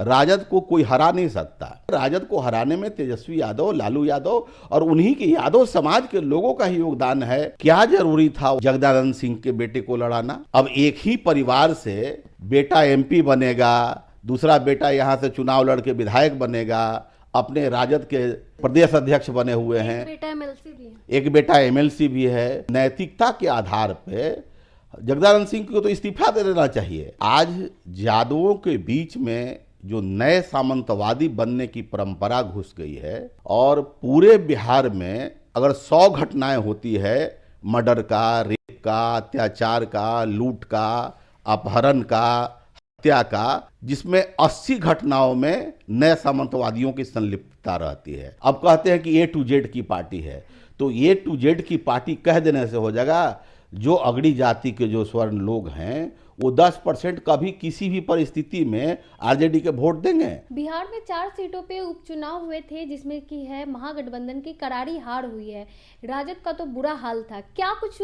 राजद को कोई हरा नहीं सकता। राजद को हराने में तेजस्वी यादव, लालू यादव और उन्हीं के यादव समाज के लोगों का ही योगदान है। क्या जरूरी था जगदानंद सिंह के बेटे को लड़ाना? अब एक ही परिवार से बेटा एमपी बनेगा, दूसरा बेटा यहाँ से चुनाव लड़के विधायक बनेगा, अपने राजद के प्रदेश अध्यक्ष बने हुए हैं, एक बेटा एमएलसी भी है। नैतिकता के आधार पे जगदानंद सिंह को तो इस्तीफा दे देना चाहिए। आज यादवों के बीच में जो नए सामंतवादी बनने की परंपरा घुस गई है और पूरे बिहार में अगर 100 घटनाएं होती है, मर्डर का, रेप का, अत्याचार का, लूट का, अपहरण का, हत्या का, जिसमें 80 घटनाओं में नए सामंतवादियों की संलिप्तता रहती है। अब कहते हैं कि ए टू जेड की पार्टी है, तो ए टू जेड की पार्टी कह देने से हो जाएगा? जो अगड़ी जाति के जो स्वर्ण लोग हैं वो 10% कभी किसी भी परिस्थिति में आरजेडी के वोट देंगे। बिहार में 4 सीटों पे उपचुनाव हुए थे जिसमें की है महागठबंधन की करारी हार हुई है। राजद का तो बुरा हाल था। क्या कुछ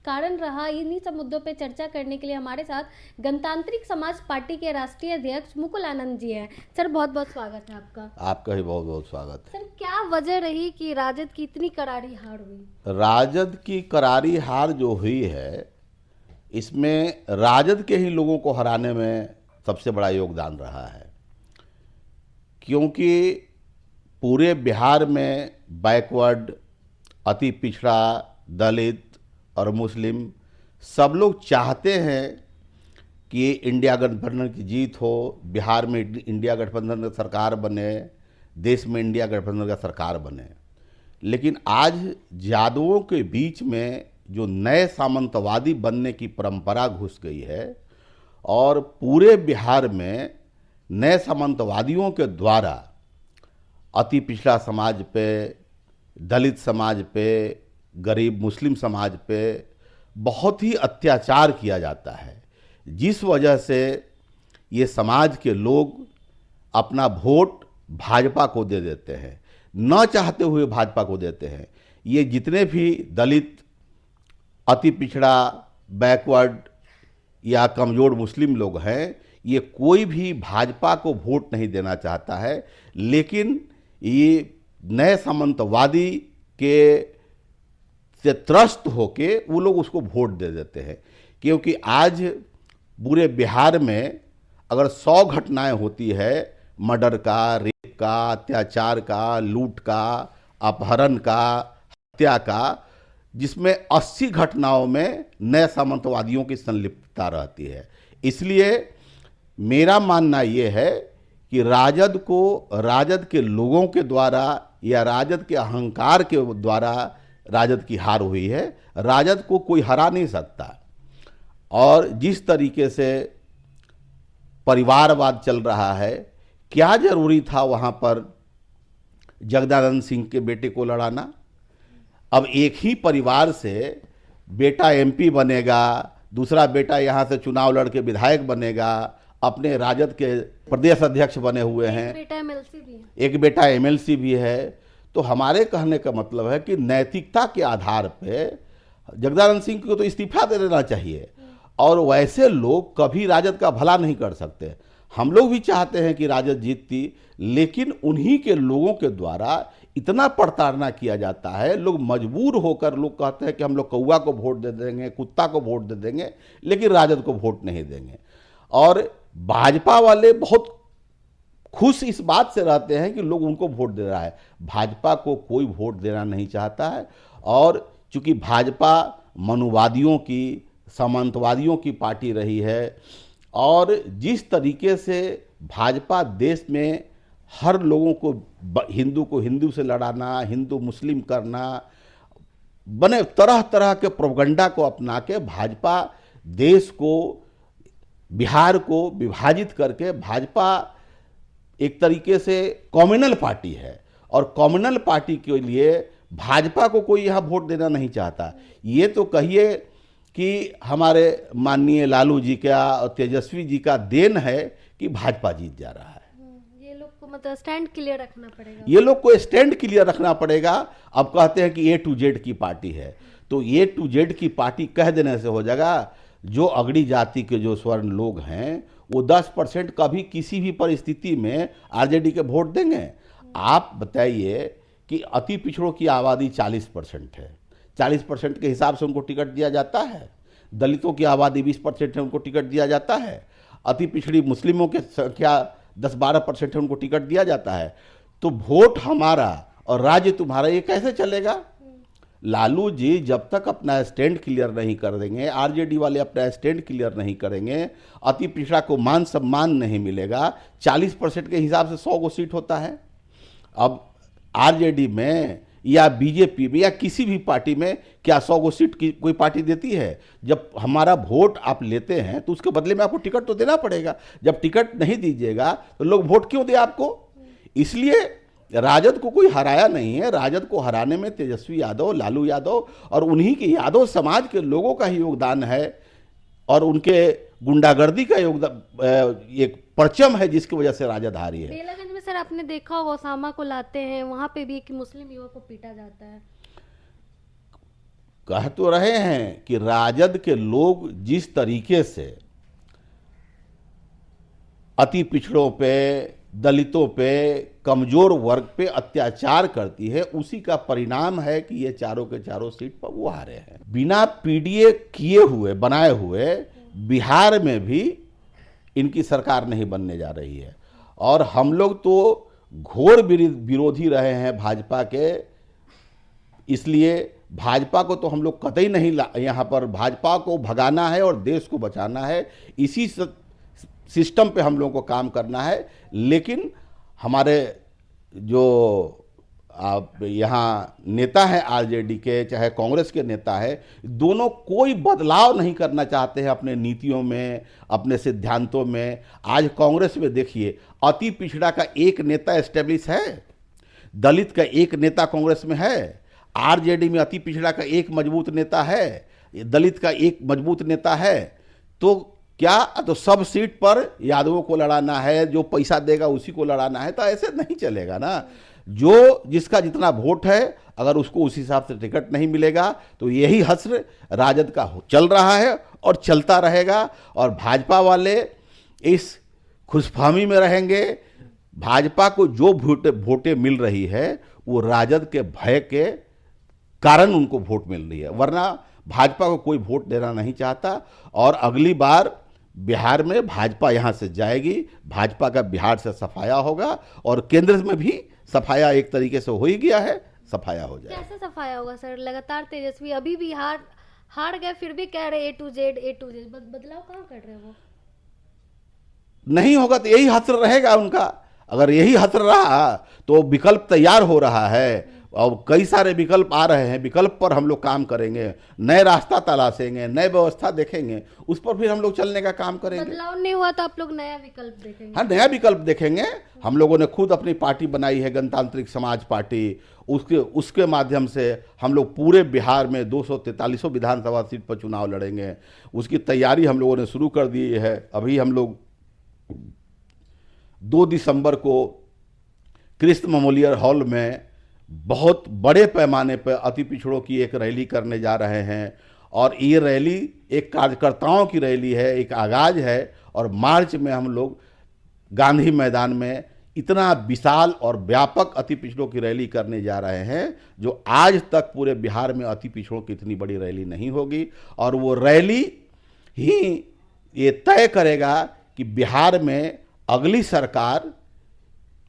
कारण रहा? इन्हीं सब मुद्दों पे चर्चा करने के लिए हमारे साथ गणतांत्रिक समाज पार्टी के राष्ट्रीय अध्यक्ष मुकुल आनंद जी हैं। सर बहुत बहुत स्वागत है आपका। आपका भी बहुत बहुत स्वागत है। सर क्या वजह रही कि राजद की इतनी करारी हार हुई? राजद की करारी हार जो हुई है, इसमें राजद के ही लोगों को हराने में सबसे बड़ा योगदान रहा है, क्योंकि पूरे बिहार में बैकवर्ड, अति पिछड़ा, दलित और मुस्लिम सब लोग चाहते हैं कि इंडिया गठबंधन की जीत हो, बिहार में इंडिया गठबंधन का सरकार बने, देश में इंडिया गठबंधन का सरकार बने। लेकिन आज यादवों के बीच में जो नए सामंतवादी बनने की परंपरा घुस गई है और पूरे बिहार में नए सामंतवादियों के द्वारा अति पिछड़ा समाज पे, दलित समाज पे, गरीब मुस्लिम समाज पे बहुत ही अत्याचार किया जाता है, जिस वजह से ये समाज के लोग अपना वोट भाजपा को दे देते हैं, न चाहते हुए भाजपा को देते हैं। ये जितने भी दलित, अति पिछड़ा, बैकवर्ड या कमज़ोर मुस्लिम लोग हैं, ये कोई भी भाजपा को वोट नहीं देना चाहता है, लेकिन ये नए सामंतवादी के से त्रस्त होके वो लोग उसको वोट दे देते हैं। क्योंकि आज पूरे बिहार में अगर 100 घटनाएं होती है, मर्डर का, रेप का, अत्याचार का, लूट का, अपहरण का, हत्या का, जिसमें 80 घटनाओं में नए सामंतवादियों की संलिप्तता रहती है। इसलिए मेरा मानना ये है कि राजद को, राजद के लोगों के द्वारा या राजद के अहंकार के द्वारा राजद की हार हुई है। राजद को कोई हरा नहीं सकता। और जिस तरीके से परिवारवाद चल रहा है, क्या जरूरी था वहाँ पर जगदानंद सिंह के बेटे को लड़ाना? अब एक ही परिवार से बेटा एमपी बनेगा, दूसरा बेटा यहाँ से चुनाव लड़के विधायक बनेगा, अपने राजद के प्रदेश अध्यक्ष बने हुए हैं, एक बेटा एमएलसी भी है। तो हमारे कहने का मतलब है कि नैतिकता के आधार पे जगदानंद सिंह को तो इस्तीफा दे देना चाहिए। और वैसे लोग कभी राजद का भला नहीं कर सकते। हम लोग भी चाहते हैं कि राजद जीतती, लेकिन उन्हीं के लोगों के द्वारा इतना प्रताड़ना किया जाता है। लोग मजबूर होकर लोग कहते हैं कि हम लोग कौवा को वोट दे देंगे, कुत्ता को वोट दे देंगे, लेकिन राजद को वोट नहीं देंगे। और भाजपा वाले बहुत खुश इस बात से रहते हैं कि लोग उनको वोट दे रहा है। भाजपा को कोई वोट देना नहीं चाहता है। और चूंकि भाजपा मनुवादियों की, सामंतवादियों की पार्टी रही है, और जिस तरीके से भाजपा देश में हर लोगों को हिंदू से लड़ाना, हिंदू मुस्लिम करना, बने तरह तरह के प्रोपगंडा को अपना के भाजपा देश को, बिहार को विभाजित करके, भाजपा एक तरीके से कम्युनल पार्टी है। और कम्युनल पार्टी के लिए भाजपा को कोई यहाँ वोट देना नहीं चाहता। ये तो कहिए कि हमारे माननीय लालू जी का और तेजस्वी जी का देन है कि भाजपा जीत जा रहा है। ये लोग को मतलब स्टैंड क्लियर रखना पड़ेगा। ये लोग को स्टैंड क्लियर रखना पड़ेगा। अब कहते हैं कि ए टू जेड की पार्टी है, तो ए टू जेड की पार्टी कह देने से हो जाएगा? जो अगड़ी जाति के जो स्वर्ण लोग हैं वो 10% कभी किसी भी परिस्थिति में आरजेडी के वोट देंगे? आप बताइए कि अति पिछड़ों की आबादी 40% है, 40% के हिसाब से उनको टिकट दिया जाता है। दलितों की आबादी 20% है, उनको टिकट दिया जाता है। अति पिछड़ी मुस्लिमों की संख्या 10-12% है, उनको टिकट दिया जाता है। तो वोट हमारा और राज्य तुम्हारा, ये कैसे चलेगा? लालू जी जब तक अपना स्टैंड क्लियर नहीं कर देंगे, आरजेडी वाले अपना स्टैंड क्लियर नहीं करेंगे, अति पिछड़ा को मान सम्मान नहीं मिलेगा। 40% के हिसाब से 100 सीट होता है। अब आरजेडी में या बीजेपी में या किसी भी पार्टी में क्या 100 सीट की कोई पार्टी देती है? जब हमारा वोट आप लेते हैं तो उसके बदले में आपको टिकट तो देना पड़ेगा। जब टिकट नहीं दीजिएगा तो लोग वोट क्यों दे आपको? इसलिए राजद को कोई हराया नहीं है। राजद को हराने में तेजस्वी यादव, लालू यादव और उन्हीं के यादव समाज के लोगों का ही योगदान है और उनके गुंडागर्दी का योगदान, एक परचम है जिसकी वजह से राजद हारी है। बेलागंज में सर आपने देखा होगा, ओसामा को लाते हैं, वहां पे भी एक मुस्लिम युवक को पीटा जाता है। कह तो रहे हैं कि राजद के लोग जिस तरीके से अति पिछड़ों पे, दलितों पे, कमजोर वर्ग पे अत्याचार करती है, उसी का परिणाम है कि ये चारों के चारों सीट पर वो हारे हैं। बिना पीडीए किए हुए, बनाए हुए बिहार में भी इनकी सरकार नहीं बनने जा रही है। और हम लोग तो घोर विरोधी रहे हैं भाजपा के, इसलिए भाजपा को तो हम लोग कतई नहीं, यहाँ पर भाजपा को भगाना है और देश को बचाना है। इसी सिस्टम पे हम लोगों को काम करना है। लेकिन हमारे जो आप यहाँ नेता हैं आरजेडी के, चाहे कांग्रेस के नेता है, दोनों कोई बदलाव नहीं करना चाहते हैं अपने नीतियों में, अपने सिद्धांतों में। आज कांग्रेस में देखिए, अति पिछड़ा का एक नेता एस्टेब्लिश है, दलित का एक नेता कांग्रेस में है। आरजेडी में अति पिछड़ा का एक मजबूत नेता है, दलित का एक मजबूत नेता है। तो क्या तो सब सीट पर यादवों को लड़ाना है, जो पैसा देगा उसी को लड़ाना है? तो ऐसे नहीं चलेगा ना। जो जिसका जितना वोट है, अगर उसको उस हिसाब से टिकट नहीं मिलेगा तो यही हश्र राजद का चल रहा है और चलता रहेगा। और भाजपा वाले इस खुशफहमी में रहेंगे। भाजपा को जो वोटें मिल रही है वो राजद के भय के कारण उनको वोट मिल रही है, वरना भाजपा को कोई वोट देना नहीं चाहता। और अगली बार बिहार में भाजपा यहाँ से जाएगी, भाजपा का बिहार से सफाया होगा और केंद्र में भी सफाया एक तरीके से हो ही गया है, सफाया हो जाएगा। कैसे सफाया होगा सर? लगातार तेजस्वी अभी भी हार गए, फिर भी कह रहे A to Z बदलाव कहाँ कर रहे हैं वो? नहीं होगा तो यही हश्र रहेगा उनका। अगर यही हश्र रहा तो विकल्प तैयार हो रहा है और कई सारे विकल्प आ रहे हैं। विकल्प पर हम लोग काम करेंगे, नए रास्ता तलाशेंगे, नए व्यवस्था देखेंगे, उस पर फिर हम लोग चलने का काम करेंगे। बदलाव नहीं हुआ तो आप लोग नया विकल्प देखेंगे? हाँ, नया विकल्प देखेंगे। हम लोगों ने खुद अपनी पार्टी बनाई है, गणतांत्रिक समाज पार्टी। उसके माध्यम से हम लोग पूरे बिहार में 243 विधानसभा सीट पर चुनाव लड़ेंगे। उसकी तैयारी हम लोगों ने शुरू कर दी है। अभी हम लोग 2 दिसंबर को कृष्ण मेमोरियल हॉल में बहुत बड़े पैमाने पर अति पिछड़ों की एक रैली करने जा रहे हैं। और ये रैली एक कार्यकर्ताओं की रैली है, एक आगाज है। और मार्च में हम लोग गांधी मैदान में इतना विशाल और व्यापक अति पिछड़ों की रैली करने जा रहे हैं, जो आज तक पूरे बिहार में अति पिछड़ों की इतनी बड़ी रैली नहीं होगी। और वो रैली ही ये तय करेगा कि बिहार में अगली सरकार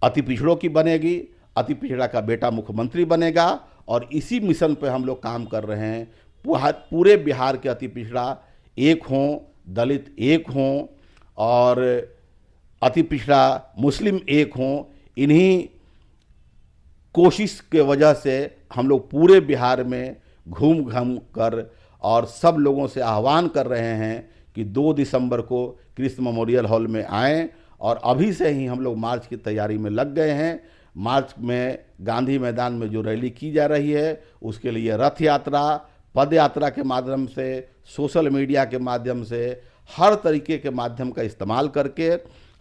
अति पिछड़ों की बनेगी, अति पिछड़ा का बेटा मुख्यमंत्री बनेगा। और इसी मिशन पे हम लोग काम कर रहे हैं। पूरे बिहार के अति पिछड़ा एक हों, दलित एक हों और अति पिछड़ा मुस्लिम एक हों। इन्हीं कोशिश के वजह से हम लोग पूरे बिहार में घूम घाम कर और सब लोगों से आह्वान कर रहे हैं कि 2 दिसंबर को कृष्ण मेमोरियल हॉल में आएँ। और अभी से ही हम लोग मार्च की तैयारी में लग गए हैं। मार्च में गांधी मैदान में जो रैली की जा रही है, उसके लिए रथ यात्रा, पद यात्रा के माध्यम से, सोशल मीडिया के माध्यम से, हर तरीके के माध्यम का इस्तेमाल करके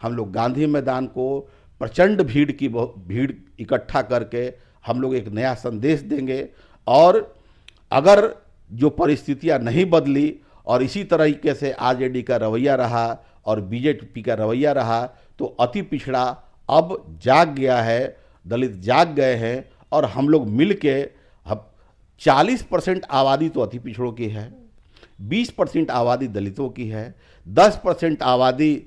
हम लोग गांधी मैदान को प्रचंड भीड़ इकट्ठा करके हम लोग एक नया संदेश देंगे। और अगर जो परिस्थितियां नहीं बदली और इसी तरीके से आरजेडी का रवैया रहा और बीजेपी का रवैया रहा तो अति पिछड़ा अब जाग गया है, दलित जाग गए हैं और हम लोग मिल के अब 40% आबादी तो अति पिछड़ों की है, 20% आबादी दलितों की है, 10% आबादी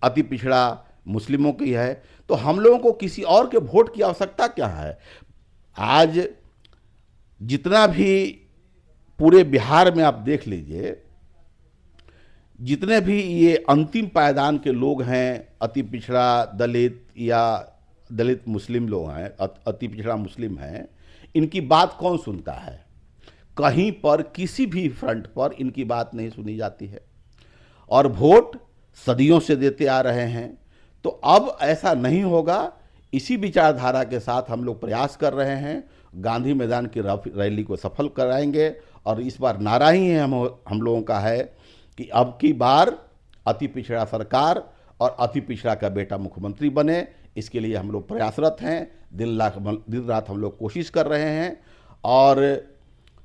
अति पिछड़ा मुस्लिमों की है। तो हम लोगों को किसी और के वोट की आवश्यकता क्या है? आज जितना भी पूरे बिहार में आप देख लीजिए, जितने भी ये अंतिम पायदान के लोग हैं, अति पिछड़ा दलित या दलित मुस्लिम लोग हैं, अति पिछड़ा मुस्लिम हैं, इनकी बात कौन सुनता है? कहीं पर किसी भी फ्रंट पर इनकी बात नहीं सुनी जाती है और वोट सदियों से देते आ रहे हैं। तो अब ऐसा नहीं होगा। इसी विचारधारा के साथ हम लोग प्रयास कर रहे हैं, गांधी मैदान की रैली को सफल कराएंगे और इस बार नारा ही है हम लोगों का है कि अब की बार अति पिछड़ा सरकार और अति पिछड़ा का बेटा मुख्यमंत्री बने। इसके लिए हम लोग प्रयासरत हैं, दिन रात हम लोग कोशिश कर रहे हैं और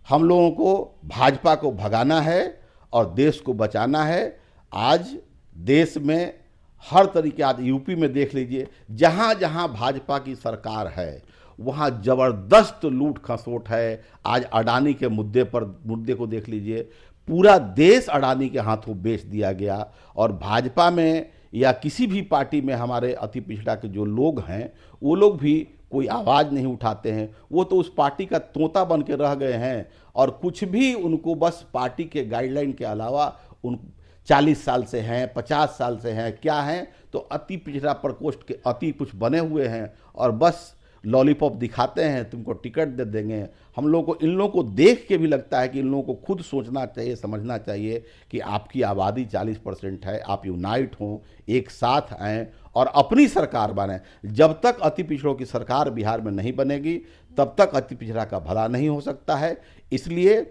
हम लोगों को भाजपा को भगाना है और देश को बचाना है। आज देश में हर तरीके, आज यूपी में देख लीजिए, जहाँ जहाँ भाजपा की सरकार है वहाँ ज़बरदस्त लूट खसोट है। आज अडानी के मुद्दे को देख लीजिए, पूरा देश अडानी के हाथों बेच दिया गया और भाजपा में या किसी भी पार्टी में हमारे अति पिछड़ा के जो लोग हैं वो लोग भी कोई आवाज़ नहीं उठाते हैं। वो तो उस पार्टी का तोता बन के रह गए हैं और कुछ भी उनको बस पार्टी के गाइडलाइन के अलावा उन 40 साल से हैं, 50 साल से हैं, क्या हैं तो अति पिछड़ा प्रकोष्ठ के अति कुछ बने हुए हैं और बस लॉलीपॉप दिखाते हैं, तुमको टिकट दे देंगे। हम लोग को, इन लोगों को देख के भी लगता है कि इन लोगों को खुद सोचना चाहिए, समझना चाहिए कि आपकी आबादी 40% है, आप यूनाइट हों, एक साथ आएँ और अपनी सरकार बने। जब तक अति पिछड़ों की सरकार बिहार में नहीं बनेगी तब तक अति पिछड़ा का भला नहीं हो सकता है। इसलिए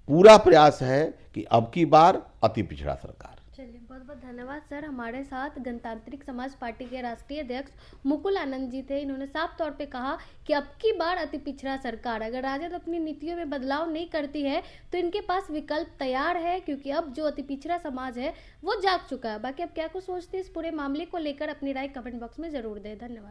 पूरा प्रयास है कि अब की बार अति पिछड़ा सरकार। चलिए, बहुत बहुत धन्यवाद सर। हमारे साथ गणतांत्रिक समाज पार्टी के राष्ट्रीय अध्यक्ष मुकुल आनंद जी थे। इन्होंने साफ तौर पे कहा कि अब की बार अति पिछड़ा सरकार, अगर राजद अपनी नीतियों में बदलाव नहीं करती है तो इनके पास विकल्प तैयार है, क्योंकि अब जो अति पिछड़ा समाज है वो जाग चुका है। बाकी अब क्या कुछ सोचते हैं इस पूरे मामले को लेकर, अपनी राय कमेंट बॉक्स में जरूर दें। धन्यवाद।